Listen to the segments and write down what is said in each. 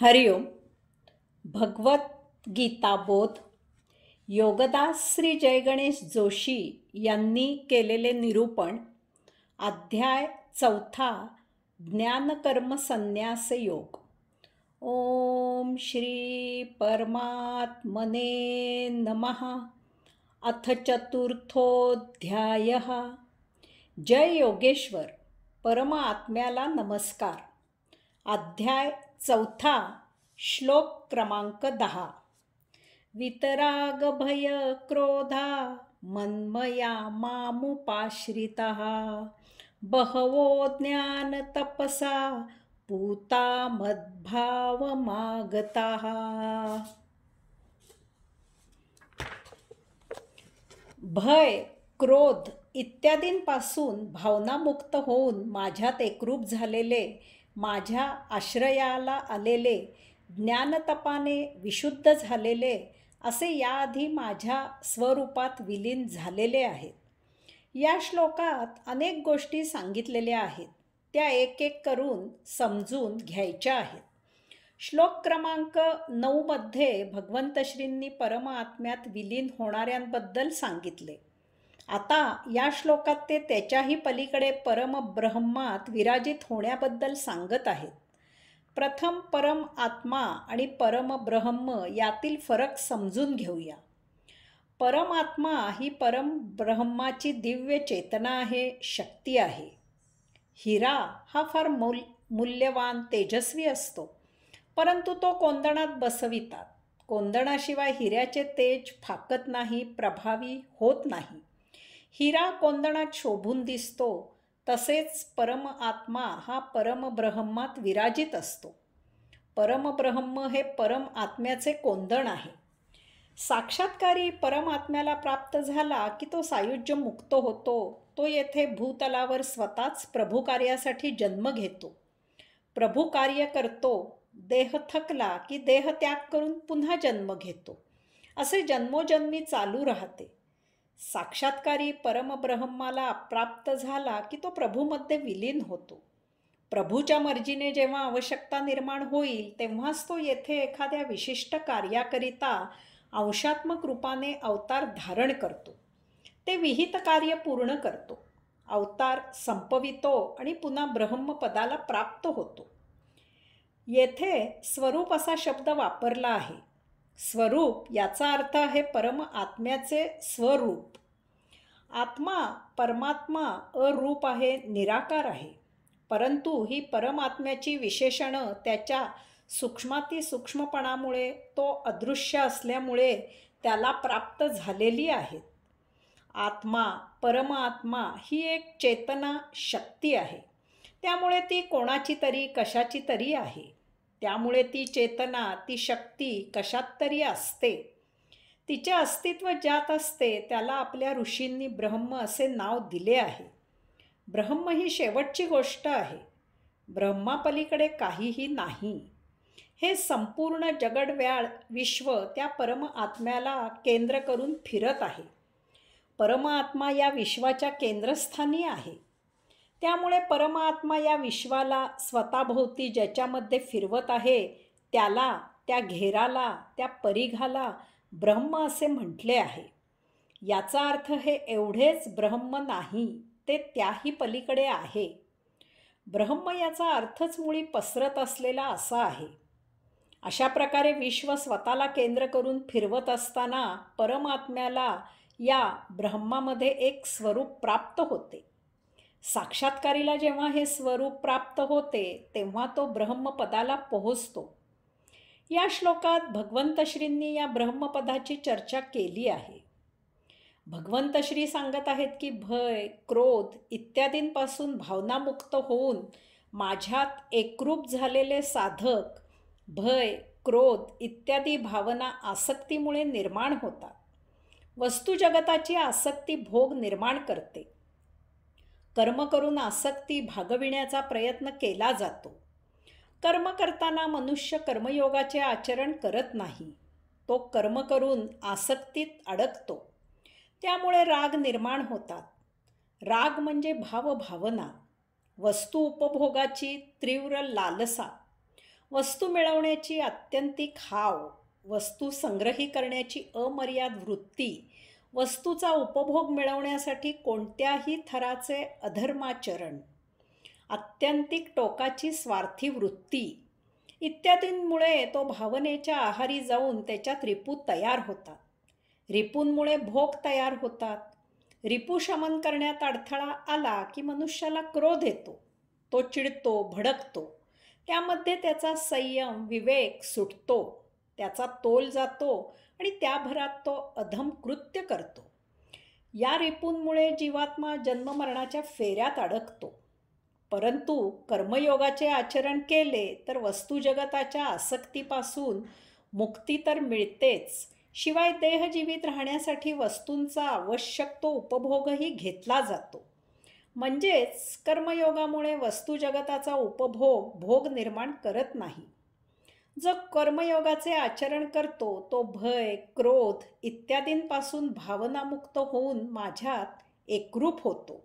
हरिओम. भगवत गीता बोध योगदास श्री जयगणेश जोशी यांनी केलेले निरूपण. अध्याय 4. ज्ञानकर्म संन्यास योग. ओम श्री परमात्मने नमः. अथ चतुर्थोऽध्यायः. जय योगेश्वर. परमात्म्याला नमस्कार. अध्याय 4. श्लोक क्रमांक 10. वितराग भय क्रोधा मन्मया मामुपाश्रितः बहवो ज्ञान तपसा पूता मद्भावमागताः. भय, क्रोध इत्यादींपासून भावनामुक्त होऊन माझ्यात एकरूप झालेले, माझ्या आश्रयाला आलेले, ज्ञानतपाने विशुद्ध झालेले असे याआधी माझ्या स्वरूपात विलीन झालेले आहेत. या श्लोकात अनेक गोष्टी सांगितलेल्या आहेत. त्या एक एक करून समजून घ्यायच्या आहेत. श्लोक क्रमांक 9 मध्ये भगवंत श्रींनी परमात्म्यात विलीन होणाऱ्यांबद्दल सांगितले. आता या श्लोकात ते त्याच्याही पलीकडे परमब्रह्मात विराजित होण्याबद्दल सांगत आहेत. प्रथम परम आत्मा आणि परमब्रह्म यातील फरक समजून घेऊया. परमात्मा ही परमब्रह्माची दिव्य चेतना आहे, शक्ती आहे. हिरा हा फार मूल्यवान तेजस्वी असतो, परंतु तो कोंदणात बसवितात. कोंदणाशिवाय हिऱ्याचे तेज फाकत नाही, प्रभावी होत नाही. हिरा कोंदणात शोभून दिसतो, तसेच परम आत्मा हा परमब्रह्मात विराजित असतो. परमब्रह्म हे परम आत्म्याचे कोंदण आहे. साक्षात्कारी परमात्म्याला प्राप्त झाला की तो सायुज्य मुक्त होतो. तो येथे भूतलावर स्वतःच प्रभू कार्यासाठी जन्म घेतो, प्रभू कार्य करतो. देह थकला की देह त्याग करून पुन्हा जन्म घेतो. असे जन्मोजन्मी चालू राहते. साक्षात्कारी परमब्रह्माला प्राप्त झाला की तो प्रभूमध्ये विलीन होतो. प्रभूच्या मर्जीने जेव्हा आवश्यकता निर्माण होईल तेव्हाच तो येथे एखाद्या विशिष्ट कार्याकरिता अंशात्मक रूपाने अवतार धारण करतो. ते विहित कार्य पूर्ण करतो, अवतार संपवितो आणि पुन्हा ब्रह्मपदाला प्राप्त होतो. येथे स्वरूप असा शब्द वापरला आहे. स्वरूप याचा अर्थ आहे परम आत्म्याचे स्वरूप. आत्मा परमात्मा अरूप आहे, निराकार आहे. परंतु ही परमात्म्याची विशेषणं त्याच्या सूक्ष्मातिसूक्ष्मपणामुळे, तो अदृश्य असल्यामुळे त्याला प्राप्त झालेली आहेत. आत्मा, परमात्मा ही एक चेतना शक्ती आहे. त्यामुळे ती कोणाची तरी, कशाची तरी आहे. त्यामुळे ती चेतना, ती शक्ती कशात तरी असते. तिचे अस्तित्व ज्यात असते त्याला आपल्या ऋषींनी ब्रह्म असे नाव दिले आहे. ब्रह्म ही शेवटची गोष्ट आहे. ब्रह्मापलीकडे काहीही नाही. हे संपूर्ण जगडव्याळ विश्व त्या परम आत्म्याला केंद्र करून फिरत आहे. परमात्मा या विश्वाच्या केंद्रस्थानी आहे. त्यामुळे परमात्मा या विश्वाला स्वतःभोवती ज्याच्यामध्ये फिरवत आहे त्याला, त्या घेराला, त्या परिघाला ब्रह्म असे म्हटले आहे. याचा अर्थ हे एवढेच ब्रह्म नाही, ते त्याही पलीकडे आहे. ब्रह्म याचा अर्थच मुळी पसरत असलेला असा आहे. अशा प्रकारे विश्व स्वतःला केंद्र करून फिरवत असताना परमात्म्याला या ब्रह्मामध्ये एक स्वरूप प्राप्त होते. साक्षात्कारीला जेव्हा हे स्वरूप प्राप्त होते तेव्हा तो ब्रह्मपदाला पोहोचतो. या श्लोकात भगवंत श्रींनी या ब्रह्मपदाची चर्चा केली आहे. भगवंत श्री सांगत आहेत की भय, क्रोध इत्यादींपासून भावनामुक्त होऊन माझ्यात एकरूप झालेले साधक भय, क्रोध इत्यादी भावना आसक्तीमुळे निर्माण होतात. वस्तुजगताची आसक्ती भोग निर्माण करते. कर्म करून आसक्ती भागविण्याचा प्रयत्न केला जातो. कर्म करताना मनुष्य कर्मयोगाचे आचरण करत नाही. तो कर्म करून आसक्तीत अडकतो. त्यामुळे राग निर्माण होतात. राग म्हणजे भावभावना, वस्तू उपभोगाची तीव्र लालसा, वस्तू मिळवण्याची आत्यंतिक हाव, वस्तू संग्रही करण्याची अमर्याद वृत्ती, वस्तूचा उपभोग मिळवण्यासाठी कोणत्याही थराचे अधर्माचरण, आत्यंतिक टोकाची स्वार्थी वृत्ती इत्यादींमुळे तो भावनेच्या आहारी जाऊन त्याच्यात रिपू तयार होतात. रिपूंमुळे भोग तयार होतात. रिपू शमन करण्यात अडथळा आला की मनुष्याला क्रोध येतो. तो चिडतो, भडकतो. त्यामध्ये त्याचा संयम, विवेक सुटतो. त्याचा तोल जातो आणि त्या भरात तो अधम कृत्य करतो. या रिपूंमुळे जीवात्मा जन्ममरणाच्या फेऱ्यात अडकतो. परंतु कर्मयोगाचे आचरण केले तर वस्तुजगताच्या आसक्तीपासून मुक्ती तर मिळतेच, शिवाय देहजीवित राहण्यासाठी वस्तूंचा आवश्यक तो उपभोगही घेतला जातो. म्हणजेच कर्मयोगामुळे वस्तुजगताचा उपभोग भोग निर्माण करत नाही. जो कर्मयोगाचे आचरण करतो तो भय, क्रोध इत्यादींपासून भावनामुक्त होऊन माझ्यात एकरूप होतो.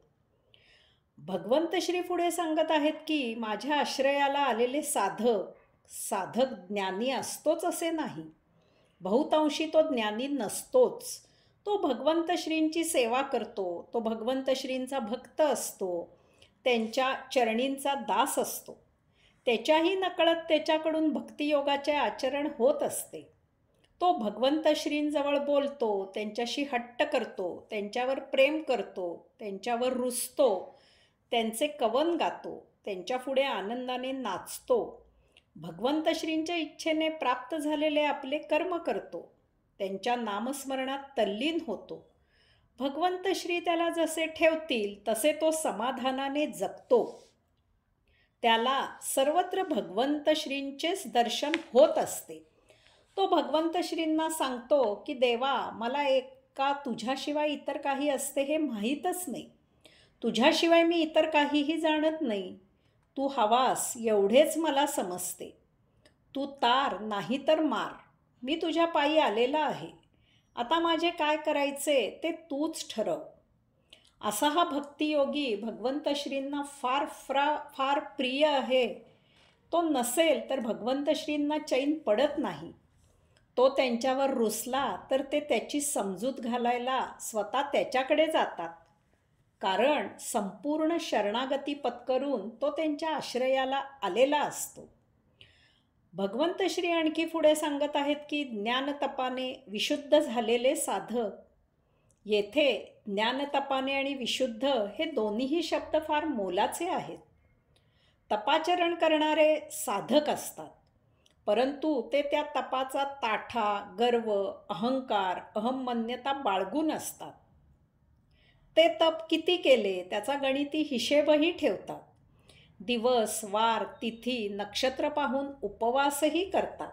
भगवंत श्री पुढे सांगत आहेत की माझ्या आश्रयाला आलेले साधक ज्ञानी असतोच असे नाही. बहुतांशी तो ज्ञानी नसतोच. तो भगवंत श्रींची सेवा करतो. तो भगवंत श्रींचा भक्त असतो. त्यांच्या चरणींचा दास असतो. त्याच्याही नकळत त्याच्याकडून भक्तियोगाचे आचरण होत असते. तो भगवंत श्रींजवळ बोलतो, त्यांच्याशी हट्ट करतो, त्यांच्यावर प्रेम करतो, त्यांच्यावर रुसतो, त्यांचे कवन गातो, त्यांच्यापुढे आनंदाने नाचतो. भगवंत श्रींच्या इच्छेने प्राप्त झालेले आपले कर्म करतो. त्यांच्या नामस्मरणात तल्लीन होतो. भगवंत श्री त्याला जसे ठेवतील तसे तो समाधानाने जगतो. त्याला सर्वत्र भगवंत श्रींचेच दर्शन होत असते. तो भगवंत श्रींना सांगतो की देवा, मला एका तुझ्याशिवाय इतर काही असते हे माहीतच नाही. तुझ्याशिवाय मी इतर काहीही जाणत नाही. तू हवास एवढेच मला समजते. तू तार नाही तर मार. मी तुझ्या पायी आलेला आहे. आता माझे काय करायचे ते तूच ठरव. असा हा भक्तियोगी भगवंत श्रींना फार प्रिय आहे. तो नसेल तर भगवंत श्रींना चैन पडत नाही. तो त्यांच्यावर रुसला तर ते त्याची समजूत घालायला स्वतः त्याच्याकडे जातात. कारण संपूर्ण शरणागती पत्करून तो त्यांच्या आश्रयाला आलेला असतो. भगवंत श्री आणखी पुढे सांगत आहेत की ज्ञानतपाने विशुद्ध झालेले साधक. येथे ज्ञानतपाने आणि विशुद्ध हे दोन्हीही शब्द फार मोलाचे आहेत. तपाचरण करणारे साधक असतात, परंतु ते त्या तपाचा ताठा, गर्व, अहंकार, अहममान्यता बाळगून असतात. ते तप किती केले त्याचा गणिती हिशेबही ठेवतात. दिवस, वार, तिथी, नक्षत्र पाहून उपवासही करतात.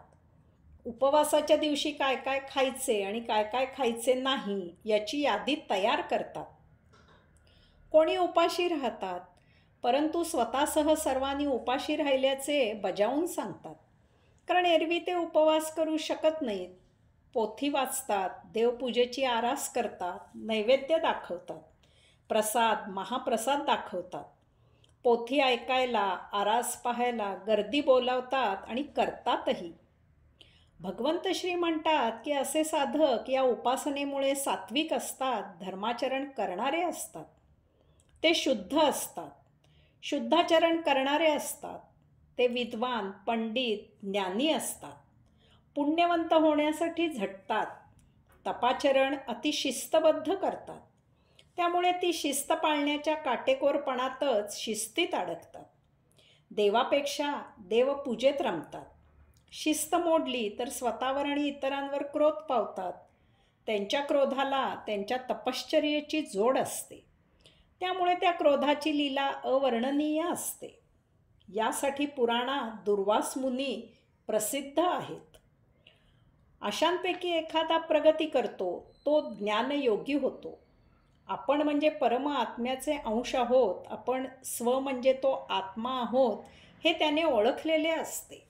उपवासाच्या दिवशी काय काय खायचे आणि काय काय खायचे नाही याची यादी तयार करतात. कोणी उपाशी राहतात, परंतु स्वतःसह सर्वांनी उपाशी राहिल्याचे बजावून सांगतात. कारण एरवी ते उपवास करू शकत नाहीत. पोथी वाचतात, देवपूजेची आरास करतात, नैवेद्य दाखवतात, प्रसाद, महाप्रसाद दाखवतात. पोथी ऐकायला, आरास पाहायला गर्दी बोलावतात आणि करतातही. भगवंत श्री म्हणतात की असे साधक या उपासनेमुळे सात्विक असतात, धर्माचरण करणारे असतात. ते शुद्ध असतात, शुद्धाचरण करणारे असतात. ते विद्वान, पंडित, ज्ञानी असतात. पुण्यवंत होण्यासाठी झटतात. तपाचरण अतिशिस्तबद्ध करतात. त्यामुळे ती शिस्त पाळण्याच्या काटेकोरपणातच शिस्तीत अडकतात. देवापेक्षा देवपूजेत रमतात. शिस्त मोडली तर स्वतःवर आणि इतरांवर क्रोध पावतात. त्यांच्या क्रोधाला त्यांच्या तपश्चर्येची जोड असते. त्यामुळे त्या क्रोधाची लीला अवर्णनीय असते. यासाठी पुराणात दुर्वास मुनी प्रसिद्ध आहेत. अशांपैकी एखादा प्रगती करतो तो ज्ञानयोगी होतो. आपण म्हणजे परमात्म्याचे अंश आहोत, आपण स्व म्हणजे तो आत्मा आहोत हे त्याने ओळखलेले असते.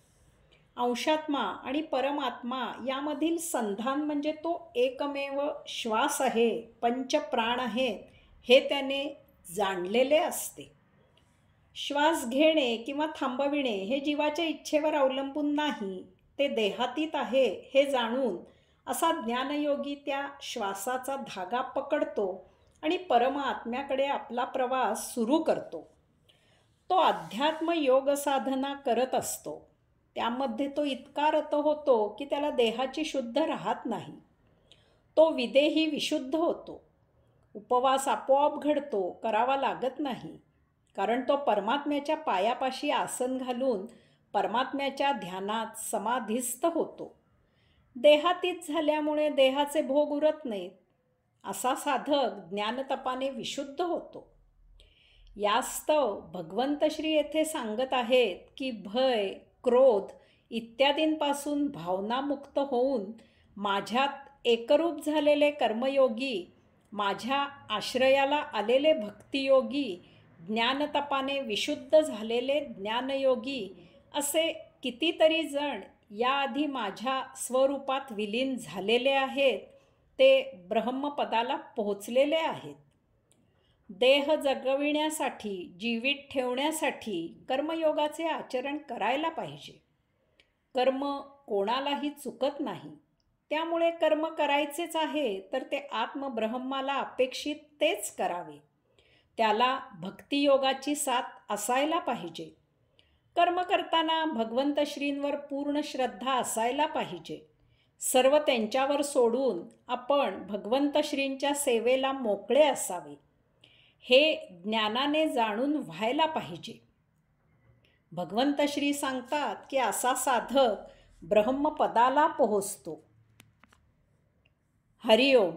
अंशात्मा आणि परमात्मा यामधील संधान म्हणजे तो एकमेव श्वास आहे, पंचप्राण आहेत हे त्याने जाणलेले असते. श्वास घेणे किंवा थांबविणे हे जीवाच्या इच्छेवर अवलंबून नाही, ते देहातीत आहे हे जाणून असा ज्ञानयोगी त्या श्वासाचा धागा पकडतो आणि परमात्म्याकडे आपला प्रवास सुरू करतो. तो अध्यात्म योग साधना करत असतो. त्यामध्ये तो इतका रत होतो की त्याला देहाची शुद्ध राहत नाही. तो विदेही विशुद्ध होतो. उपवास आपोआप घडतो, करावा लागत नाही. कारण तो परमात्म्याच्या पायापाशी आसन घालून परमात्म्याच्या ध्यानात समाधिस्थ होतो. देहातीत झाल्यामुळे देहाचे भोग उरत नाहीत. असा साधक ज्ञानतपाने विशुद्ध होतो. यास्तव भगवंत श्री येथे सांगत आहेत की भय, क्रोध इत्यादींपासून भावनामुक्त होऊन माझ्यात एकरूप झालेले कर्मयोगी, माझ्या आश्रयाला आलेले भक्तियोगी, ज्ञानतपाने विशुद्ध झालेले ज्ञानयोगी असे कितीतरी जण याआधी माझ्या स्वरूपात विलीन झालेले आहेत, ते ब्रह्मपदाला पोहोचलेले आहेत. देह जगविण्यासाठी, जीवित ठेवण्यासाठी कर्मयोगाचे आचरण करायला पाहिजे. कर्म कोणालाही चुकत नाही. त्यामुळे कर्म करायचेच आहे तर ते आत्मब्रह्माला अपेक्षित तेच करावे. त्याला भक्तियोगाची साथ असायला पाहिजे. कर्म करताना भगवंत श्रींवर पूर्ण श्रद्धा असायला पाहिजे. सर्व त्यांच्यावर सोडून आपण भगवंत श्रींच्या सेवेला मोकळे असावे. हे ज्ञानाने जाणून व्हायला पाहिजे. भगवंत श्री सांगतात की असा साधक ब्रह्मपदाला पोहोचतो. हरिओम.